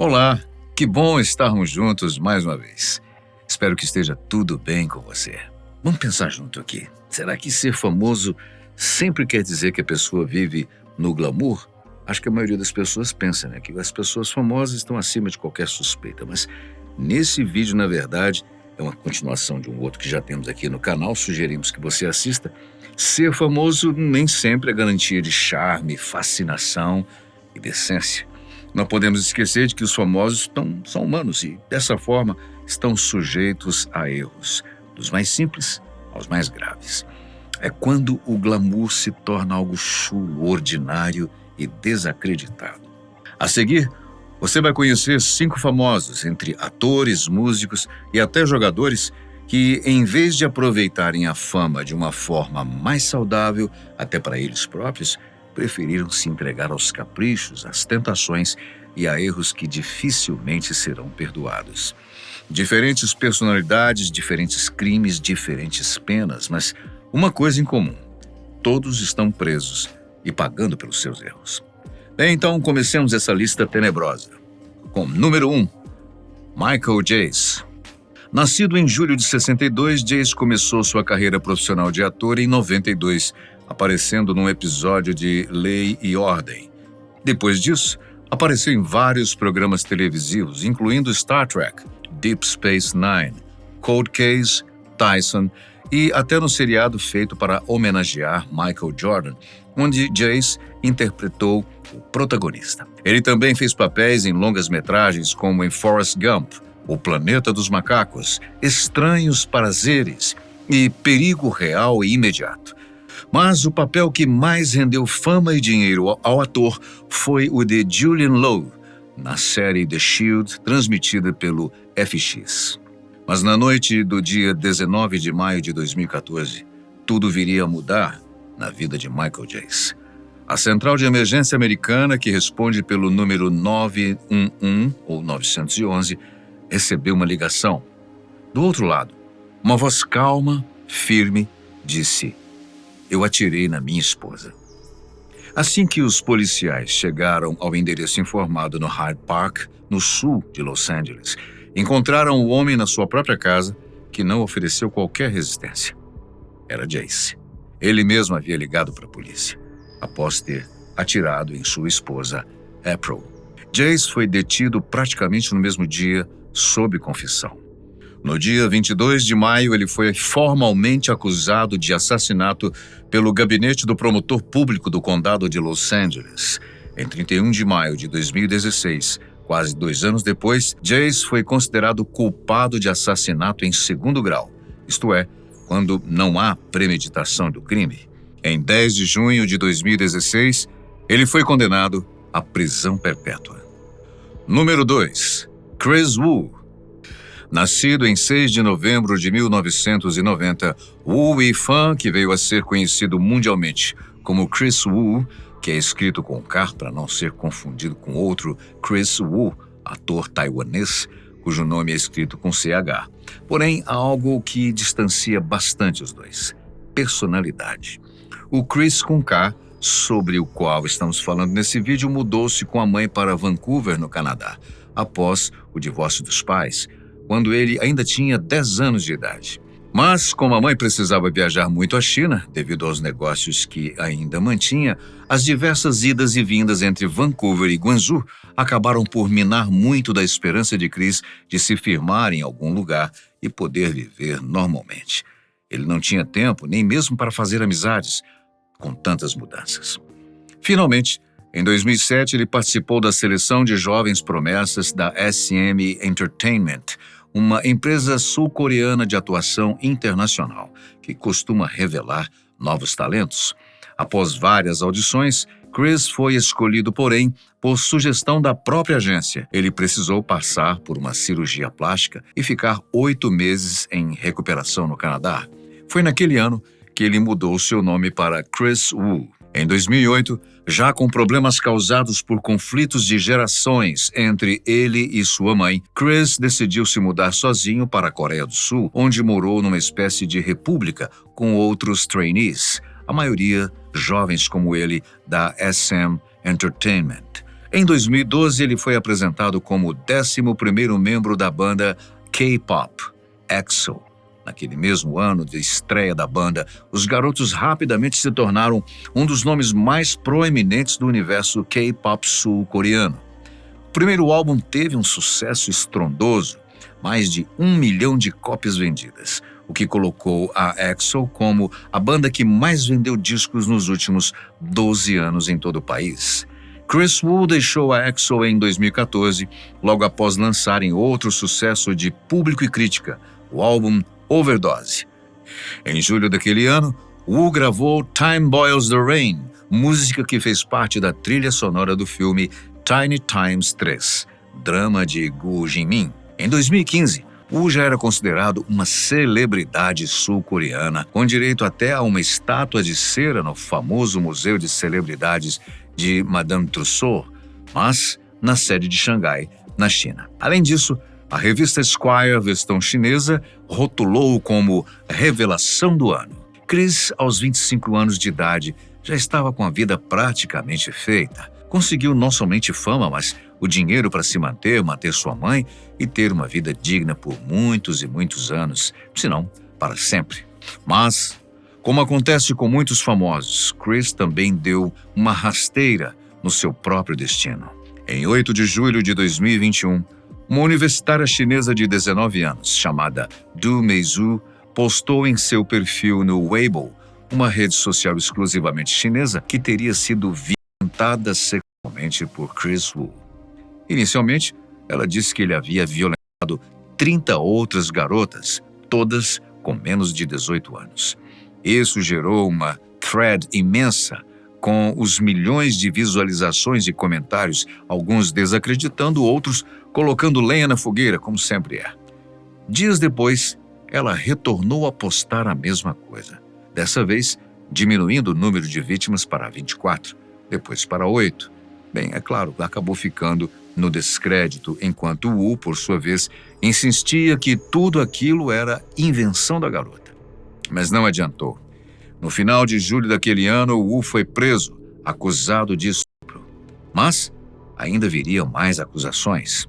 Olá, que bom estarmos juntos mais uma vez. Espero que esteja tudo bem com você. Vamos pensar junto aqui. Será que ser famoso sempre quer dizer que a pessoa vive no glamour? Acho que a maioria das pessoas pensa, que as pessoas famosas estão acima de qualquer suspeita, mas nesse vídeo, na verdade, é uma continuação de um outro que já temos aqui no canal, sugerimos que você assista. Ser famoso nem sempre é garantia de charme, fascinação e decência. Não podemos esquecer de que os famosos são humanos e, dessa forma, estão sujeitos a erros, dos mais simples aos mais graves. É quando o glamour se torna algo chulo, ordinário e desacreditado. A seguir, você vai conhecer 5 famosos, entre atores, músicos e até jogadores, que, em vez de aproveitarem a fama de uma forma mais saudável, até para eles próprios, preferiram se entregar aos caprichos, às tentações e a erros que dificilmente serão perdoados. Diferentes personalidades, diferentes crimes, diferentes penas, mas uma coisa em comum: todos estão presos e pagando pelos seus erros. Bem, então comecemos essa lista tenebrosa. Com número 1, Michael Jace. Nascido em julho de 62, Jace começou sua carreira profissional de ator em 92, aparecendo num episódio de Lei e Ordem. Depois disso, apareceu em vários programas televisivos, incluindo Star Trek, Deep Space Nine, Cold Case, Tyson e até no seriado feito para homenagear Michael Jordan, onde Jace interpretou o protagonista. Ele também fez papéis em longas-metragens como em Forrest Gump, O Planeta dos Macacos, Estranhos Prazeres e Perigo Real e Imediato. Mas o papel que mais rendeu fama e dinheiro ao ator foi o de Julian Lowe, na série The Shield, transmitida pelo FX. Mas na noite do dia 19 de maio de 2014, tudo viria a mudar na vida de Michael Jace. A central de emergência americana, que responde pelo número 911 ou 911, recebeu uma ligação. Do outro lado, uma voz calma, firme, disse: "Eu atirei na minha esposa." Assim que os policiais chegaram ao endereço informado no Hyde Park, no sul de Los Angeles, encontraram o homem na sua própria casa, que não ofereceu qualquer resistência. Era Jace. Ele mesmo havia ligado para a polícia, após ter atirado em sua esposa, April. Jace foi detido praticamente no mesmo dia, sob confissão. No dia 22 de maio, ele foi formalmente acusado de assassinato pelo gabinete do promotor público do condado de Los Angeles. Em 31 de maio de 2016, quase 2 anos depois, Jace foi considerado culpado de assassinato em 2º grau, isto é, quando não há premeditação do crime. Em 10 de junho de 2016, ele foi condenado à prisão perpétua. Número 2. Chris Wu. Nascido em 6 de novembro de 1990, Wu Yifan, que veio a ser conhecido mundialmente como Chris Wu, que é escrito com K para não ser confundido com outro Chris Wu, ator taiwanês, cujo nome é escrito com CH. Porém, há algo que distancia bastante os dois: personalidade. O Chris com K, sobre o qual estamos falando nesse vídeo, mudou-se com a mãe para Vancouver, no Canadá, após o divórcio dos pais, quando ele ainda tinha 10 anos de idade. Mas, como a mãe precisava viajar muito à China, devido aos negócios que ainda mantinha, as diversas idas e vindas entre Vancouver e Guangzhou acabaram por minar muito da esperança de Chris de se firmar em algum lugar e poder viver normalmente. Ele não tinha tempo nem mesmo para fazer amizades, com tantas mudanças. Finalmente, em 2007, ele participou da seleção de jovens promessas da SM Entertainment, uma empresa sul-coreana de atuação internacional, que costuma revelar novos talentos. Após várias audições, Chris foi escolhido, porém, por sugestão da própria agência. Ele precisou passar por uma cirurgia plástica e ficar 8 meses em recuperação no Canadá. Foi naquele ano que ele mudou seu nome para Chris Wu. Em 2008, já com problemas causados por conflitos de gerações entre ele e sua mãe, Chris decidiu se mudar sozinho para a Coreia do Sul, onde morou numa espécie de república com outros trainees, a maioria jovens como ele da SM Entertainment. Em 2012, ele foi apresentado como o 11º membro da banda K-pop, EXO. Naquele mesmo ano de estreia da banda, os garotos rapidamente se tornaram um dos nomes mais proeminentes do universo K-pop sul-coreano. O primeiro álbum teve um sucesso estrondoso, mais de 1 milhão de cópias vendidas, o que colocou a EXO como a banda que mais vendeu discos nos últimos 12 anos em todo o país. Chris Wu deixou a EXO em 2014, logo após lançarem outro sucesso de público e crítica, o álbum Overdose. Em julho daquele ano, Wu gravou Time Boils the Rain, música que fez parte da trilha sonora do filme Tiny Times 3, drama de Gu Jinmin. Em 2015, Wu já era considerado uma celebridade sul-coreana, com direito até a uma estátua de cera no famoso Museu de Celebridades de Madame Tussauds, mas na sede de Xangai, na China. Além disso, a revista Esquire, versão chinesa, rotulou-o como revelação do ano. Chris, aos 25 anos de idade, já estava com a vida praticamente feita. Conseguiu não somente fama, mas o dinheiro para se manter sua mãe e ter uma vida digna por muitos e muitos anos, se não para sempre. Mas, como acontece com muitos famosos, Chris também deu uma rasteira no seu próprio destino. Em 8 de julho de 2021, uma universitária chinesa de 19 anos, chamada Du Meizu, postou em seu perfil no Weibo, uma rede social exclusivamente chinesa, que teria sido violentada sexualmente por Chris Wu. Inicialmente, ela disse que ele havia violentado 30 outras garotas, todas com menos de 18 anos. Isso gerou uma thread imensa, com os milhões de visualizações e comentários, alguns desacreditando, outros colocando lenha na fogueira, como sempre é. Dias depois, ela retornou a postar a mesma coisa. Dessa vez, diminuindo o número de vítimas para 24, depois para 8. Bem, é claro, acabou ficando no descrédito, enquanto Wu, por sua vez, insistia que tudo aquilo era invenção da garota. Mas não adiantou. No final de julho daquele ano, Wu foi preso, acusado de estupro. Mas ainda viriam mais acusações.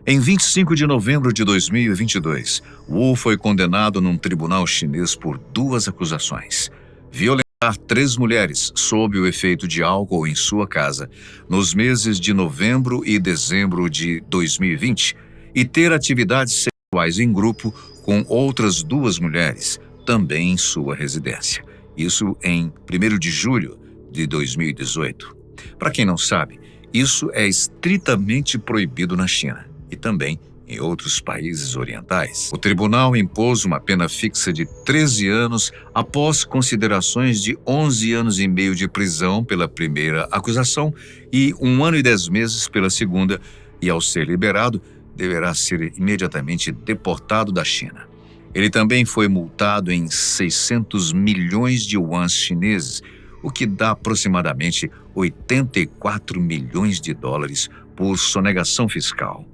Em 25 de novembro de 2022, Wu foi condenado num tribunal chinês por 2 acusações: violentar 3 mulheres sob o efeito de álcool em sua casa nos meses de novembro e dezembro de 2020 e ter atividades sexuais em grupo com outras 2 mulheres, também em sua residência. Isso em 1º de julho de 2018. Para quem não sabe, isso é estritamente proibido na China e também em outros países orientais. O tribunal impôs uma pena fixa de 13 anos após considerações de 11 anos e meio de prisão pela primeira acusação e 1 ano e 10 meses pela segunda, e ao ser liberado, deverá ser imediatamente deportado da China. Ele também foi multado em 600 milhões de yuans chineses, o que dá aproximadamente 84 milhões de dólares por sonegação fiscal.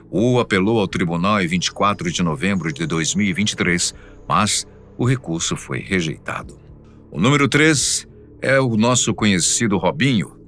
Wu apelou ao tribunal em 24 de novembro de 2023, mas o recurso foi rejeitado. O número 3 é o nosso conhecido Robinho.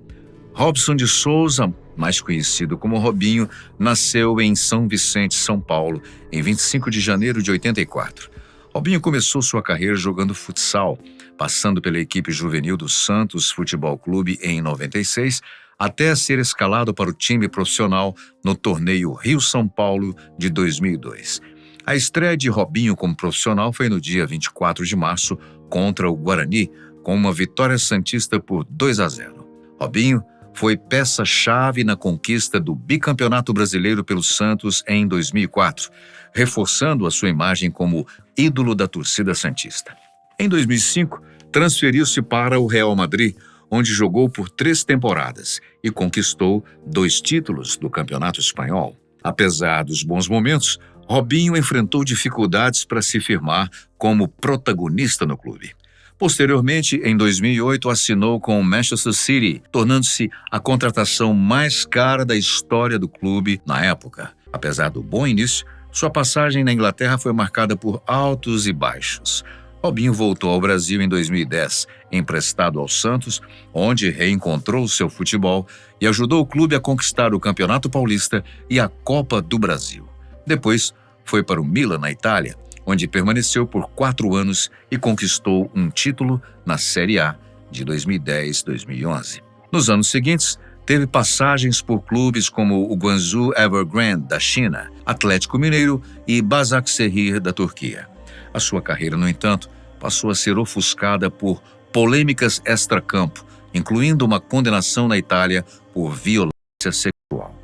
Robson de Souza, mais conhecido como Robinho, nasceu em São Vicente, São Paulo, em 25 de janeiro de 84. Robinho começou sua carreira jogando futsal, passando pela equipe juvenil do Santos Futebol Clube em 96, até ser escalado para o time profissional no torneio Rio-São Paulo de 2002. A estreia de Robinho como profissional foi no dia 24 de março contra o Guarani, com uma vitória santista por 2-0. Robinho foi peça-chave na conquista do bicampeonato brasileiro pelo Santos em 2004, reforçando a sua imagem como ídolo da torcida santista. Em 2005, transferiu-se para o Real Madrid, onde jogou por 3 temporadas e conquistou 2 títulos do Campeonato Espanhol. Apesar dos bons momentos, Robinho enfrentou dificuldades para se firmar como protagonista no clube. Posteriormente, em 2008, assinou com o Manchester City, tornando-se a contratação mais cara da história do clube na época. Apesar do bom início, sua passagem na Inglaterra foi marcada por altos e baixos. Robinho voltou ao Brasil em 2010, emprestado ao Santos, onde reencontrou seu futebol e ajudou o clube a conquistar o Campeonato Paulista e a Copa do Brasil. Depois, foi para o Milan, na Itália, onde permaneceu por 4 anos e conquistou um título na Série A de 2010-2011. Nos anos seguintes, teve passagens por clubes como o Guangzhou Evergrande, da China, Atlético Mineiro e Başakşehir, da Turquia. A sua carreira, no entanto, passou a ser ofuscada por polêmicas extracampo, incluindo uma condenação na Itália por violência sexual.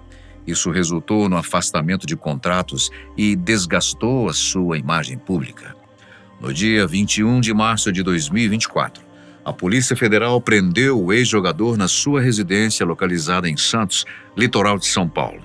Isso resultou no afastamento de contratos e desgastou a sua imagem pública. No dia 21 de março de 2024, a Polícia Federal prendeu o ex-jogador na sua residência localizada em Santos, litoral de São Paulo.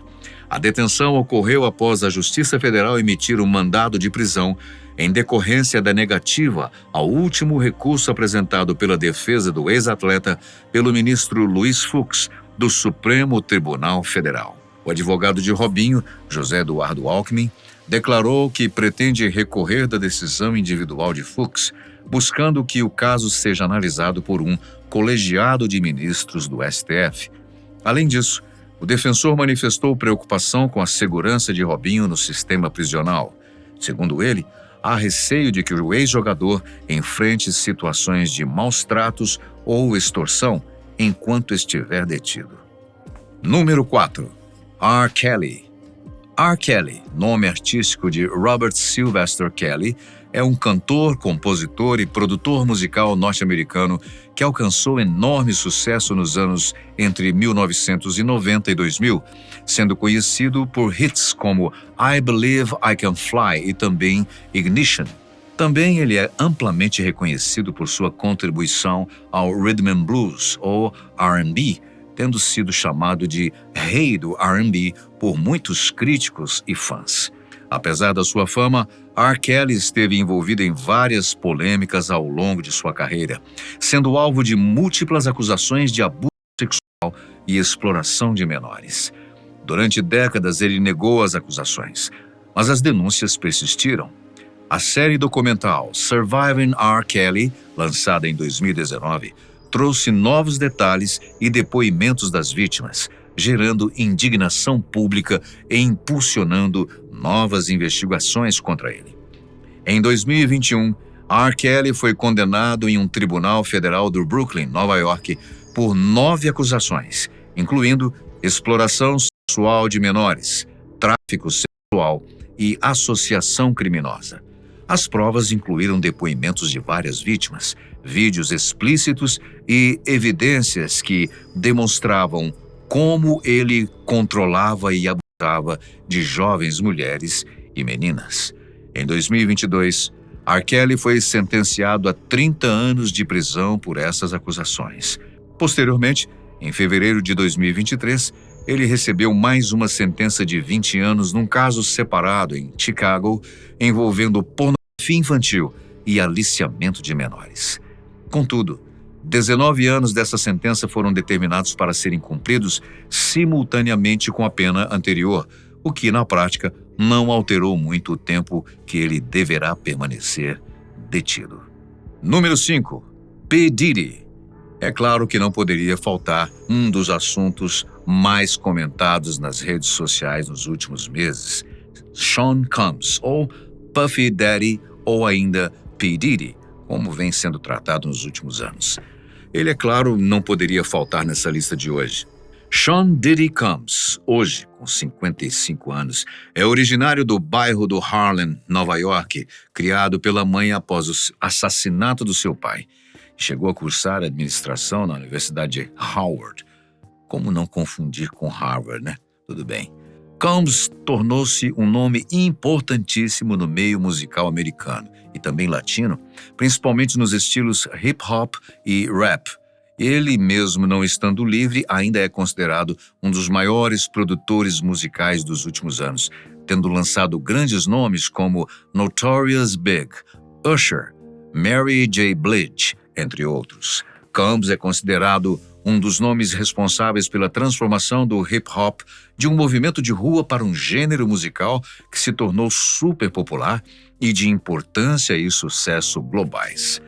A detenção ocorreu após a Justiça Federal emitir um mandado de prisão em decorrência da negativa ao último recurso apresentado pela defesa do ex-atleta pelo ministro Luiz Fux, do Supremo Tribunal Federal. O advogado de Robinho, José Eduardo Alckmin, declarou que pretende recorrer da decisão individual de Fux, buscando que o caso seja analisado por um colegiado de ministros do STF. Além disso, o defensor manifestou preocupação com a segurança de Robinho no sistema prisional. Segundo ele, há receio de que o ex-jogador enfrente situações de maus tratos ou extorsão enquanto estiver detido. Número 4. R. Kelly. R. Kelly, nome artístico de Robert Sylvester Kelly, é um cantor, compositor e produtor musical norte-americano que alcançou enorme sucesso nos anos entre 1990 e 2000, sendo conhecido por hits como I Believe I Can Fly e também Ignition. Também ele é amplamente reconhecido por sua contribuição ao Rhythm and Blues, ou R&B, tendo sido chamado de rei do R&B por muitos críticos e fãs. Apesar da sua fama, R. Kelly esteve envolvido em várias polêmicas ao longo de sua carreira, sendo alvo de múltiplas acusações de abuso sexual e exploração de menores. Durante décadas, ele negou as acusações, mas as denúncias persistiram. A série documental Surviving R. Kelly, lançada em 2019, trouxe novos detalhes e depoimentos das vítimas, gerando indignação pública e impulsionando novas investigações contra ele. Em 2021, R. Kelly foi condenado em um tribunal federal do Brooklyn, Nova York, por 9 acusações, incluindo exploração sexual de menores, tráfico sexual e associação criminosa. As provas incluíram depoimentos de várias vítimas, vídeos explícitos e evidências que demonstravam como ele controlava e abusava de jovens mulheres e meninas. Em 2022, R. Kelly foi sentenciado a 30 anos de prisão por essas acusações. Posteriormente, em fevereiro de 2023, ele recebeu mais uma sentença de 20 anos num caso separado em Chicago, envolvendo pornografia infantil e aliciamento de menores. Contudo, 19 anos dessa sentença foram determinados para serem cumpridos simultaneamente com a pena anterior, o que, na prática, não alterou muito o tempo que ele deverá permanecer detido. Número 5. P. Diddy. É claro que não poderia faltar um dos assuntos mais comentados nas redes sociais nos últimos meses: Sean Combs, ou Puffy Daddy, ou ainda P. Diddy, como vem sendo tratado nos últimos anos. Ele, é claro, não poderia faltar nessa lista de hoje. Sean Diddy Combs, hoje com 55 anos, é originário do bairro do Harlem, Nova York, criado pela mãe após o assassinato do seu pai. Chegou a cursar administração na Universidade de Howard. Como não confundir com Harvard, né? Tudo bem. Combs tornou-se um nome importantíssimo no meio musical americano e também latino, principalmente nos estilos hip-hop e rap. Ele, mesmo não estando livre, ainda é considerado um dos maiores produtores musicais dos últimos anos, tendo lançado grandes nomes como Notorious Big, Usher, Mary J. Blige, entre outros. Combs é considerado um dos nomes responsáveis pela transformação do hip-hop de um movimento de rua para um gênero musical que se tornou super popular e de importância e sucesso globais.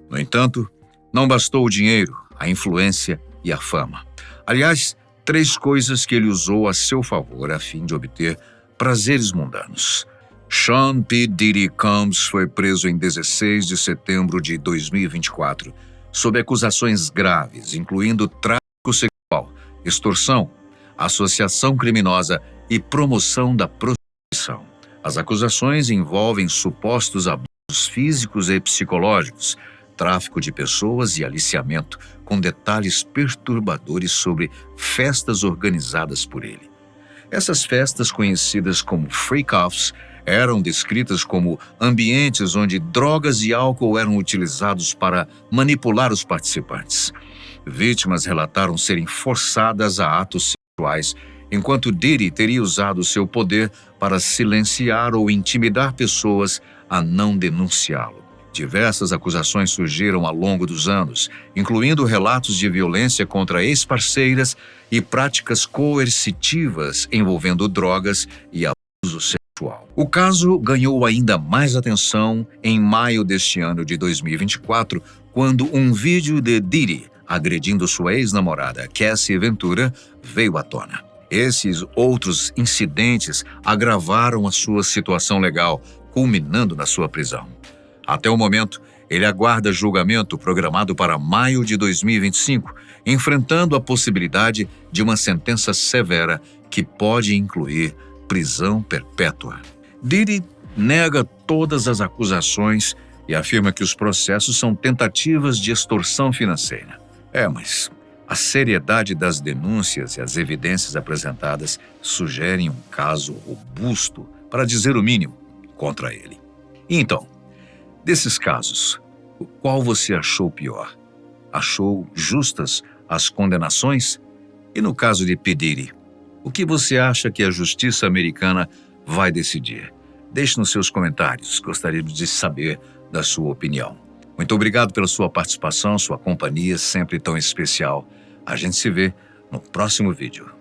No entanto, não bastou o dinheiro, a influência e a fama. Aliás, 3 coisas que ele usou a seu favor a fim de obter prazeres mundanos. Sean P. Diddy Combs foi preso em 16 de setembro de 2024, sob acusações graves, incluindo tráfico sexual, extorsão, associação criminosa e promoção da prostituição. As acusações envolvem supostos abusos físicos e psicológicos, tráfico de pessoas e aliciamento, com detalhes perturbadores sobre festas organizadas por ele. Essas festas, conhecidas como freak-offs, eram descritas como ambientes onde drogas e álcool eram utilizados para manipular os participantes. Vítimas relataram serem forçadas a atos sexuais, enquanto Diddy teria usado seu poder para silenciar ou intimidar pessoas a não denunciá-lo. Diversas acusações surgiram ao longo dos anos, incluindo relatos de violência contra ex-parceiras e práticas coercitivas envolvendo drogas e abuso sexual. O caso ganhou ainda mais atenção em maio deste ano de 2024, quando um vídeo de Diddy agredindo sua ex-namorada, Cassie Ventura, veio à tona. Esses outros incidentes agravaram a sua situação legal, culminando na sua prisão. Até o momento, ele aguarda julgamento programado para maio de 2025, enfrentando a possibilidade de uma sentença severa que pode incluir prisão perpétua. Diddy nega todas as acusações e afirma que os processos são tentativas de extorsão financeira. Mas a seriedade das denúncias e as evidências apresentadas sugerem um caso robusto, para dizer o mínimo, contra ele. E então, desses casos, qual você achou pior? Achou justas as condenações? E no caso de P. Diddy, o que você acha que a justiça americana vai decidir? Deixe nos seus comentários, gostaria de saber da sua opinião. Muito obrigado pela sua participação, sua companhia sempre tão especial. A gente se vê no próximo vídeo.